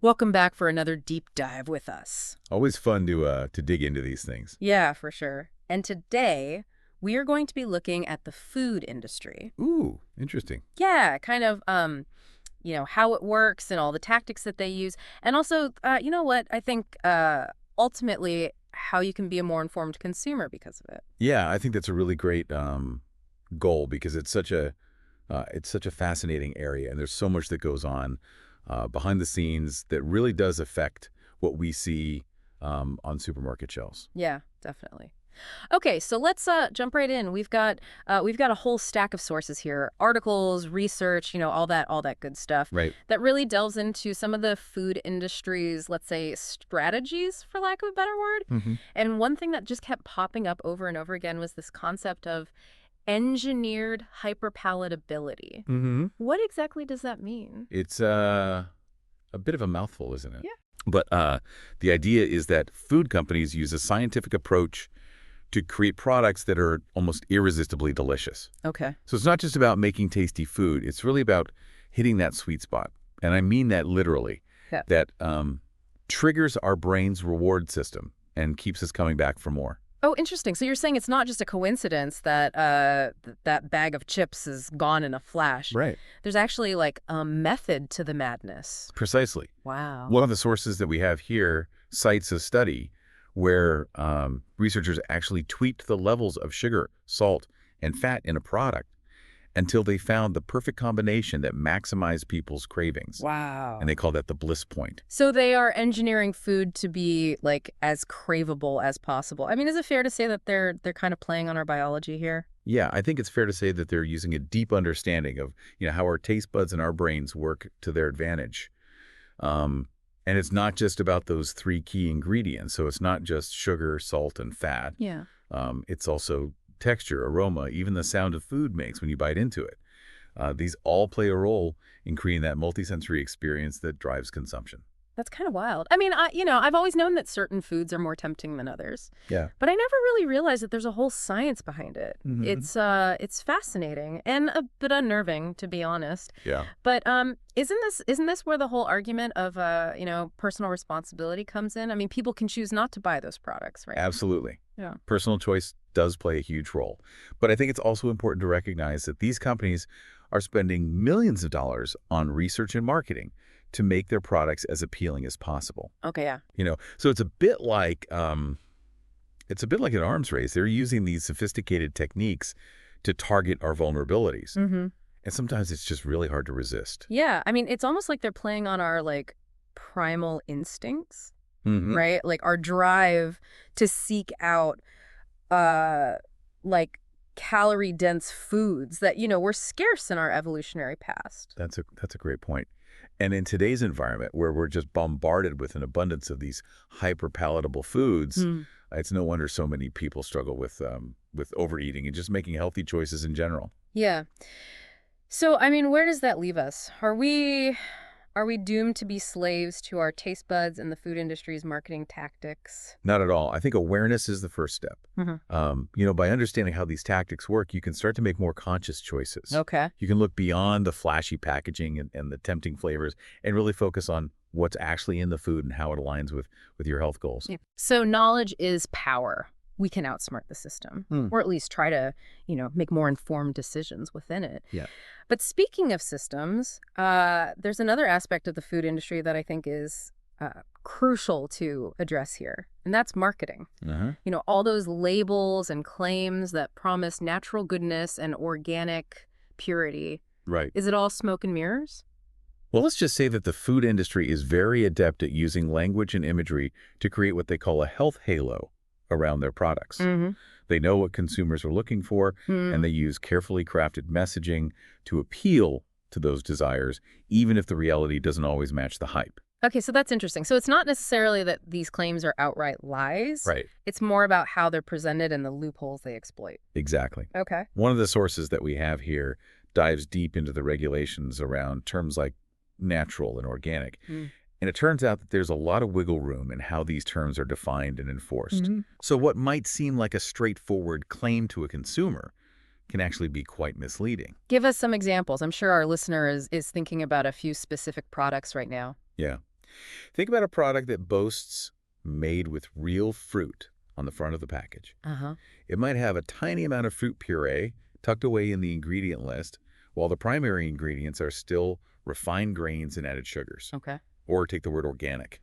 Welcome back for another deep dive with us. Always fun to dig into these things. Yeah, for sure. And today, we are going to be looking at the food industry. Ooh, interesting. Yeah, kind of, how it works and all the tactics that they use. And also, you know what? I think ultimately how you can be a more informed consumer because of it. Yeah, I think that's a really great goal because it's such a fascinating area, and there's so much that goes on behind the scenes that really does affect what we see on supermarket shelves. Yeah, definitely. Okay, so let's jump right in. We've got a whole stack of sources here, articles, research, all that good stuff Right. that really delves into some of the food industry's, let's say, strategies, for lack of a better word. hmm And one thing that just kept popping up over and over again was this concept of engineered hyperpalatability. hmm What exactly does that mean? It's a bit of a mouthful, isn't it? Yeah. But the idea is that food companies use a scientific approach to create products that are almost irresistibly delicious. Okay. So it's not just about making tasty food. It's really about hitting that sweet spot. And I mean that literally. Yeah. That triggers our brain's reward system and keeps us coming back for more. Oh, interesting. So you're saying it's not just a coincidence that that bag of chips is gone in a flash. Right. There's actually like a method to the madness. Precisely. Wow. One of the sources that we have here cites a study where researchers actually tweaked the levels of sugar, salt, and fat in a product until they found the perfect combination that maximized people's cravings. Wow. And they call that the bliss point. So they are engineering food to be like as craveable as possible. I mean, is it fair to say that they're kind of playing on our biology here? Yeah, I think it's fair to say that they're using a deep understanding of, how our taste buds and our brains work to their advantage. And it's not just about those three key ingredients. So it's not just sugar, salt, and fat. Yeah. It's also texture, aroma, even the sound of food makes when you bite into it. These all play a role in creating that multisensory experience that drives consumption. That's kind of wild. I mean, I've always known that certain foods are more tempting than others, Yeah. but I never really realized that there's a whole science behind it. Mhm. It's fascinating and a bit unnerving, to be honest. Yeah. But isn't this where the whole argument of personal responsibility comes in? I mean, people can choose not to buy those products, right? Absolutely. Yeah. Personal choice does play a huge role. But I think it's also important to recognize that these companies are spending millions of dollars on research and marketing to make their products as appealing as possible. Okay. Yeah. So it's a bit like an arms race. They're using these sophisticated techniques to target our vulnerabilities. Mm-hmm. And sometimes it's just really hard to resist. Yeah. I mean, it's almost like they're playing on our like primal instincts, Mhm. right? Like our drive to seek out like calorie dense foods that were scarce in our evolutionary past. That's a great point. And in today's environment where we're just bombarded with an abundance of these hyper palatable foods, Hmm. it's no wonder so many people struggle with overeating and just making healthy choices in general. Yeah. So, I mean, where does that leave us? Are we doomed to be slaves to our taste buds and the food industry's marketing tactics? Not at all. I think awareness is the first step. Mhm. By understanding how these tactics work, you can start to make more conscious choices. Okay. You can look beyond the flashy packaging and the tempting flavors and really focus on what's actually in the food and how it aligns with your health goals. Yeah. So knowledge is power. We can outsmart the system, Hmm. or at least try to, make more informed decisions within it. Yeah. But speaking of systems, there's another aspect of the food industry that I think is crucial to address here, and that's marketing. Uh-huh. All those labels and claims that promise natural goodness and organic purity. Right. Is it all smoke and mirrors? Well, let's just say that the food industry is very adept at using language and imagery to create what they call a health halo around their products. Mm-hmm. They know what consumers are looking for, and they use carefully crafted messaging to appeal to those desires, even if the reality doesn't always match the hype. Okay, so that's interesting. So it's not necessarily that these claims are outright lies. Right. It's more about how they're presented and the loopholes they exploit. Exactly. Okay. One of the sources that we have here dives deep into the regulations around terms like natural and organic. Mm. And it turns out that there's a lot of wiggle room in how these terms are defined and enforced. Mhm. So what might seem like a straightforward claim to a consumer can actually be quite misleading. Give us some examples. I'm sure our listener is thinking about a few specific products right now. Yeah. Think about a product that boasts made with real fruit on the front of the package. Uh-huh. It might have a tiny amount of fruit puree tucked away in the ingredient list, while the primary ingredients are still refined grains and added sugars. Okay. Or take the word organic.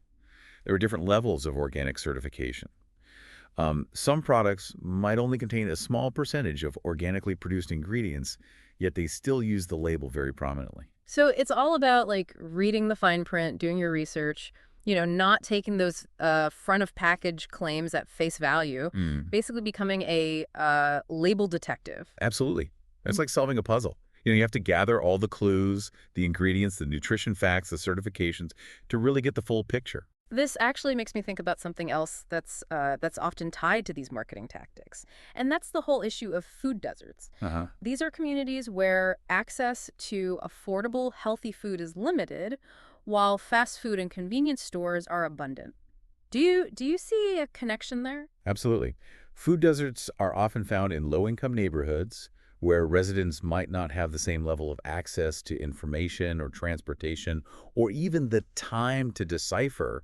There are different levels of organic certification. Some products might only contain a small percentage of organically produced ingredients, yet they still use the label very prominently. So it's all about like reading the fine print, doing your research, not taking those front of package claims at face value, basically becoming a label detective. Absolutely. It's like solving a puzzle. You have to gather all the clues, the ingredients, the nutrition facts, the certifications to really get the full picture. This actually makes me think about something else that's often tied to these marketing tactics, and that's the whole issue of food deserts. Uh-huh. These are communities where access to affordable, healthy food is limited, while fast food and convenience stores are abundant. Do you see a connection there? Absolutely. Food deserts are often found in low-income neighborhoods where residents might not have the same level of access to information or transportation or even the time to decipher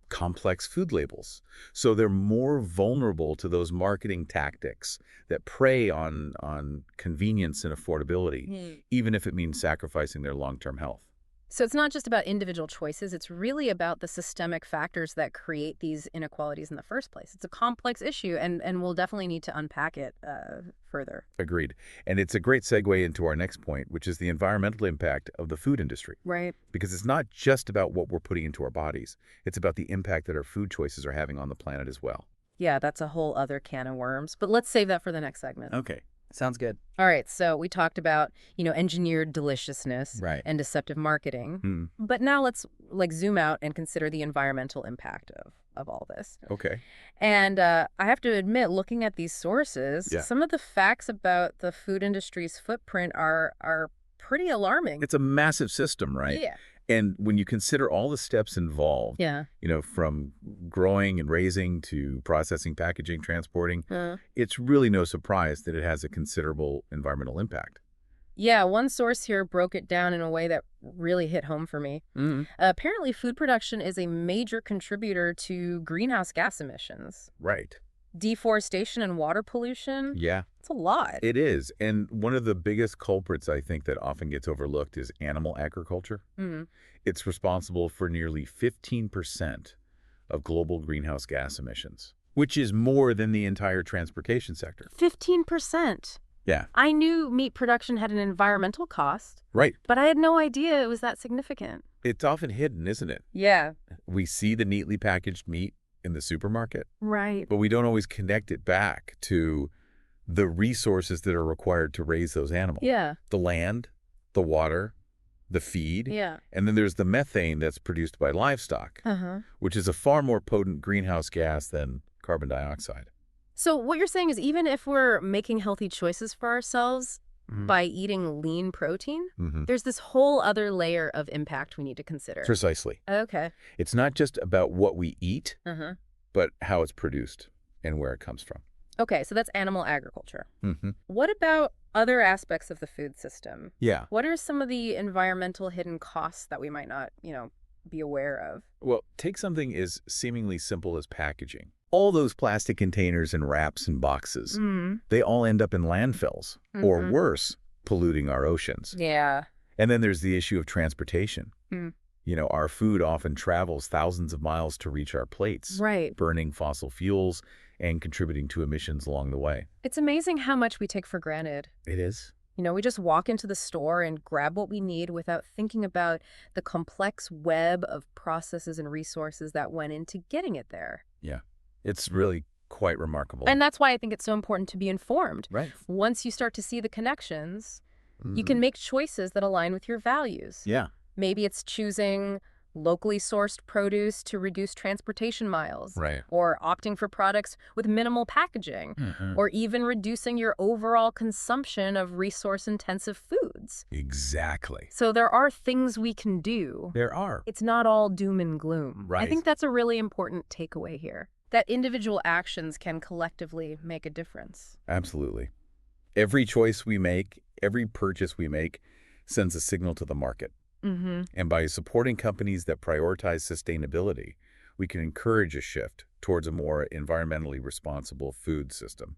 complex food labels. So they're more vulnerable to those marketing tactics that prey on convenience and affordability, even if it means sacrificing their long-term health. So it's not just about individual choices, it's really about the systemic factors that create these inequalities in the first place. It's a complex issue, and we'll definitely need to unpack it further. Agreed. And it's a great segue into our next point, which is the environmental impact of the food industry. Right. Because it's not just about what we're putting into our bodies. It's about the impact that our food choices are having on the planet as well. Yeah, that's a whole other can of worms, but let's save that for the next segment. Okay. Sounds good. All right, so we talked about, engineered deliciousness Right. and deceptive marketing. Hmm. But now let's zoom out and consider the environmental impact of all this. Okay. And I have to admit, looking at these sources, Yeah. some of the facts about the food industry's footprint are pretty alarming. It's a massive system, right? Yeah. And when you consider all the steps involved, Yeah. from growing and raising to processing, packaging, transporting, Uh, it's really no surprise that it has a considerable environmental impact. yeah, one source here broke it down in a way that really hit home for me. Apparently, food production is a major contributor to greenhouse gas emissions. Right. Deforestation and water pollution, Yeah, it's a lot. it is. And one of the biggest culprits, I think, that often gets overlooked is animal agriculture. Mm. It's responsible for nearly 15% of global greenhouse gas emissions, which is more than the entire transportation sector. 15%. Yeah, I knew meat production had an environmental cost, right. but I had no idea it was that significant. It's often hidden, isn't it? Yeah. We see the neatly packaged meat in the supermarket, Right. but we don't always connect it back to the resources that are required to raise those animals. Yeah. The land, the water, the feed, Yeah. and then there's the methane that's produced by livestock, Uh-huh. which is a far more potent greenhouse gas than carbon dioxide. So what you're saying is even if we're making healthy choices for ourselves by eating lean protein, there's this whole other layer of impact we need to consider. Precisely. Okay. It's not just about what we eat, Uh-huh. but how it's produced and where it comes from. Okay, so that's animal agriculture. Mm-hmm. What about other aspects of the food system? Yeah. What are some of the environmental hidden costs that we might not, be aware of? Well, take something as seemingly simple as packaging. All those plastic containers and wraps and boxes, they all end up in landfills, or worse, polluting our oceans. Yeah. And then there's the issue of transportation. Mm. Our food often travels thousands of miles to reach our plates, Right. burning fossil fuels and contributing to emissions along the way. It's amazing how much we take for granted. It is. We just walk into the store and grab what we need without thinking about the complex web of processes and resources that went into getting it there. Yeah. It's really quite remarkable. And that's why I think it's so important to be informed. Right. Once you start to see the connections, you can make choices that align with your values. Yeah. Maybe it's choosing locally sourced produce to reduce transportation miles. Right. Or opting for products with minimal packaging. Or even reducing your overall consumption of resource-intensive foods. Exactly. So there are things we can do. There are. It's not all doom and gloom. I Right. think that's a really important takeaway here. That individual actions can collectively make a difference. Absolutely. Every choice we make, every purchase we make, sends a signal to the market. Mm-hmm. And by supporting companies that prioritize sustainability, we can encourage a shift towards a more environmentally responsible food system.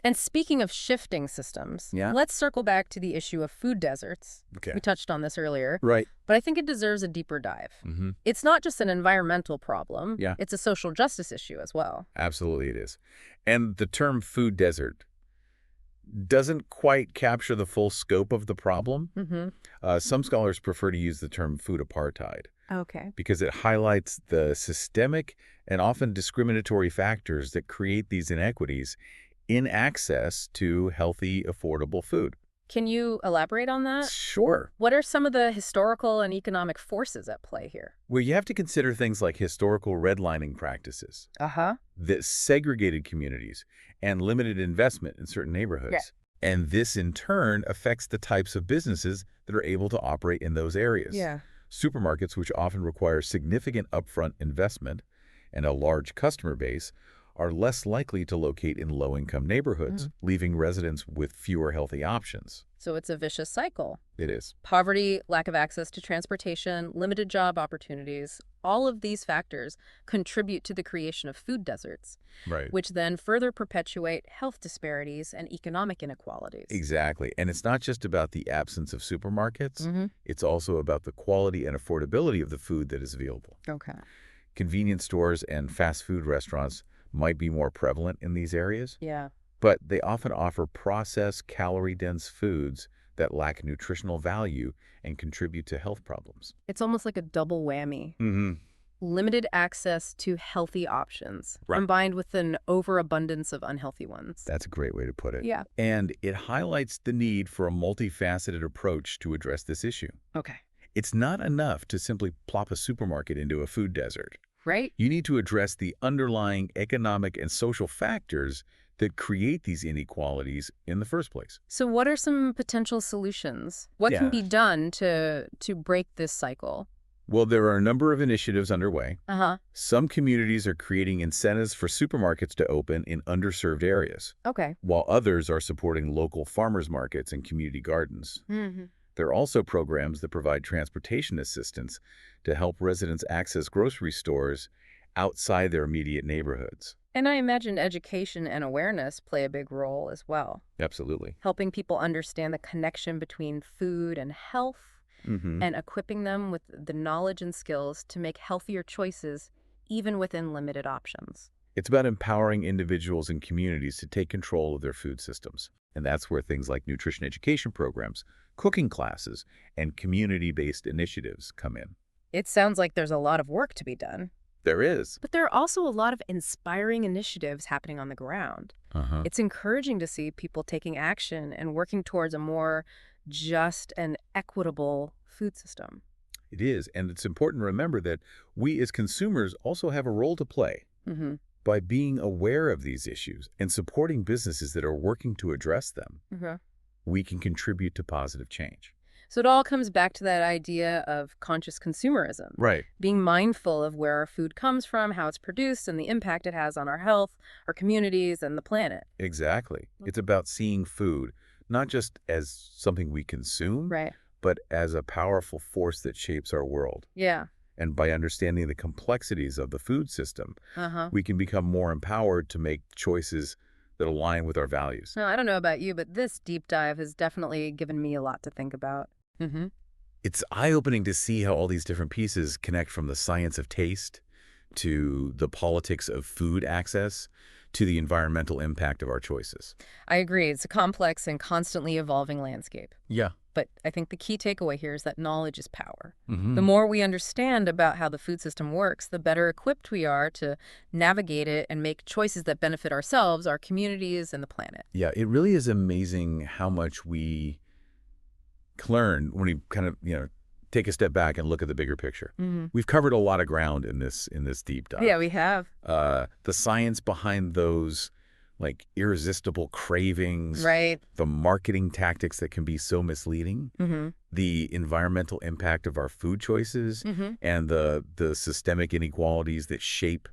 And speaking of shifting systems, Yeah. let's circle back to the issue of food deserts. Okay. We touched on this earlier, Right. but I think it deserves a deeper dive. Mm-hmm. It's not just an environmental problem. Yeah. It's a social justice issue as well. Absolutely it is. And the term food desert doesn't quite capture the full scope of the problem. Mm-hmm. Some scholars prefer to use the term food apartheid Okay. because it highlights the systemic and often discriminatory factors that create these inequities in access to healthy, affordable food. Can you elaborate on that? Sure. What are some of the historical and economic forces at play here? Well, you have to consider things like historical redlining practices Uh-huh. that segregated communities and limited investment in certain neighborhoods. Yeah. And this, in turn, affects the types of businesses that are able to operate in those areas. Yeah. Supermarkets, which often require significant upfront investment and a large customer base, are less likely to locate in low-income neighborhoods, leaving residents with fewer healthy options. So it's a vicious cycle. It is. Poverty, lack of access to transportation, limited job opportunities, all of these factors contribute to the creation of food deserts, Right. which then further perpetuate health disparities and economic inequalities. Exactly. And it's not just about the absence of supermarkets. Mm-hmm. It's also about the quality and affordability of the food that is available. Okay. Convenience stores and fast food restaurants might be more prevalent in these areas, Yeah. but they often offer processed, calorie-dense foods that lack nutritional value and contribute to health problems. It's almost like a double whammy. Mm-hmm. Limited access to healthy options, Right. combined with an overabundance of unhealthy ones. That's a great way to put it. Yeah. And it highlights the need for a multifaceted approach to address this issue. Okay. It's not enough to simply plop a supermarket into a food desert. Right? You need to address the underlying economic and social factors that create these inequalities in the first place. So what are some potential solutions? What can Yeah. be done to break this cycle? Well, there are a number of initiatives underway. Uh-huh. Some communities are creating incentives for supermarkets to open in underserved areas, Okay. while others are supporting local farmers markets and community gardens. Mm-hmm. There are also programs that provide transportation assistance to help residents access grocery stores outside their immediate neighborhoods. And I imagine education and awareness play a big role as well, Absolutely. helping people understand the connection between food and health Mm-hmm. and equipping them with the knowledge and skills to make healthier choices even within limited options. It's about empowering individuals and communities to take control of their food systems. And that's where things like nutrition education programs, cooking classes, and community-based initiatives come in. It sounds like there's a lot of work to be done, There is. but there are also a lot of inspiring initiatives happening on the ground. Uh-huh. It's encouraging to see people taking action and working towards a more just and equitable food system. It is. And it's important to remember that we as consumers also have a role to play. Mm-hmm. By being aware of these issues and supporting businesses that are working to address them, Mm-hmm. we can contribute to positive change. So it all comes back to that idea of conscious consumerism, Right. being mindful of where our food comes from, how it's produced, and the impact it has on our health, our communities, and the planet. Exactly. It's about seeing food not just as something we consume, Right. but as a powerful force that shapes our world. Yeah. And by understanding the complexities of the food system, Uh-huh. we can become more empowered to make choices that align with our values. No, I don't know about you, but this deep dive has definitely given me a lot to think about. Mm-hmm. It's eye-opening to see how all these different pieces connect from the science of taste to the politics of food access to the environmental impact of our choices. I agree. It's a complex and constantly evolving landscape. Yeah. But I think the key takeaway here is that knowledge is power. Mm-hmm. The more we understand about how the food system works, the better equipped we are to navigate it and make choices that benefit ourselves, our communities, and the planet. Yeah, it really is amazing how much we learn when we kind of, take a step back and look at the bigger picture. Mm-hmm. We've covered a lot of ground in this deep dive. Yeah, we have. The science behind those like irresistible cravings, Right. the marketing tactics that can be so misleading, Mm-hmm. the environmental impact of our food choices, Mm-hmm. and the systemic inequalities that shape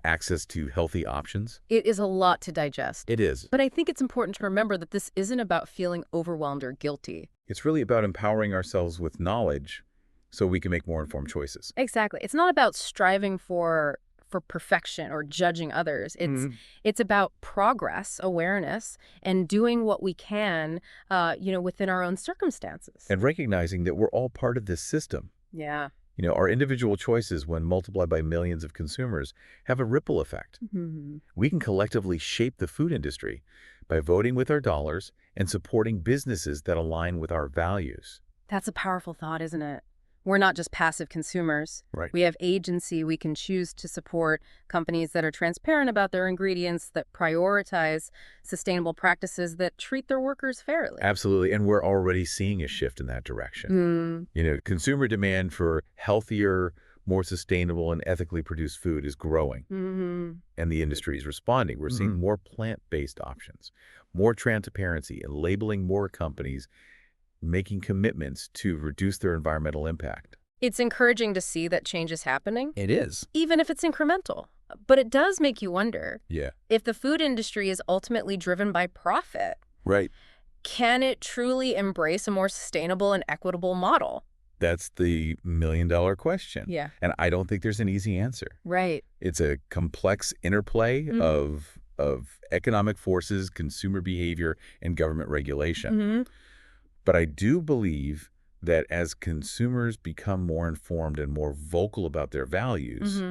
access to healthy options. It is a lot to digest. It is. But I think it's important to remember that this isn't about feeling overwhelmed or guilty. It's really about empowering ourselves with knowledge so we can make more informed choices. Exactly. It's not about striving for perfection or judging others. It's about progress, awareness, and doing what we can, within our own circumstances. And recognizing that we're all part of this system. Yeah. Our individual choices, when multiplied by millions of consumers, have a ripple effect. Mm-hmm. We can collectively shape the food industry by voting with our dollars and supporting businesses that align with our values. That's a powerful thought, isn't it? We're not just passive consumers. Right. We have agency. We can choose to support companies that are transparent about their ingredients, that prioritize sustainable practices, that treat their workers fairly. Absolutely. And we're already seeing a shift in that direction. Consumer demand for healthier, more sustainable, and ethically produced food is growing. And the industry is responding. We're seeing more plant-based options, more transparency, and labeling more companies making commitments to reduce their environmental impact. It's encouraging to see that change is happening. It is. Even if it's incremental. But it does make you wonder if the food industry is ultimately driven by profit. Right. Can it truly embrace a more sustainable and equitable model? That's the million-dollar question. Yeah. And I don't think there's an easy answer. Right. It's a complex interplay of economic forces, consumer behavior, and government regulation. But I do believe that as consumers become more informed and more vocal about their values,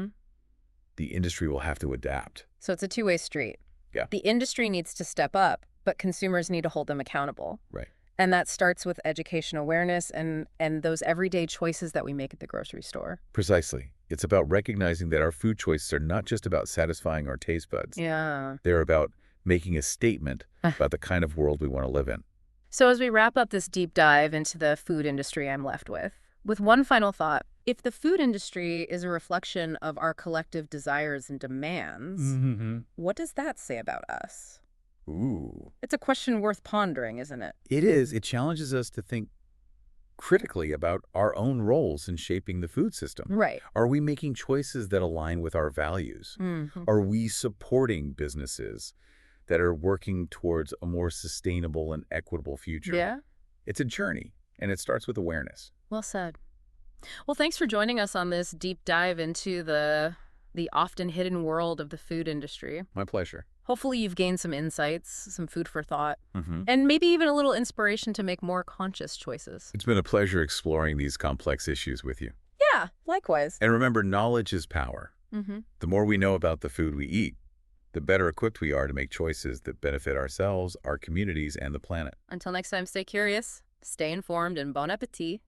the industry will have to adapt. So it's a two-way street. Yeah. The industry needs to step up, but consumers need to hold them accountable. Right. And that starts with education awareness and those everyday choices that we make at the grocery store. Precisely. It's about recognizing that our food choices are not just about satisfying our taste buds. Yeah. They're about making a statement about the kind of world we want to live in. So as we wrap up this deep dive into the food industry, I'm left with one final thought. If the food industry is a reflection of our collective desires and demands, what does that say about us? Ooh. It's a question worth pondering, isn't it? It is. It challenges us to think critically about our own roles in shaping the food system. Right. Are we making choices that align with our values? Are we supporting businesses that are working towards a more sustainable and equitable future? Yeah. It's a journey, and it starts with awareness. Well said. Well, thanks for joining us on this deep dive into the often hidden world of the food industry. My pleasure. Hopefully you've gained some insights, some food for thought, and maybe even a little inspiration to make more conscious choices. It's been a pleasure exploring these complex issues with you. Yeah, likewise. And remember, knowledge is power. The more we know about the food we eat, the better equipped we are to make choices that benefit ourselves, our communities, and the planet. Until next time, stay curious, stay informed, and bon appetit.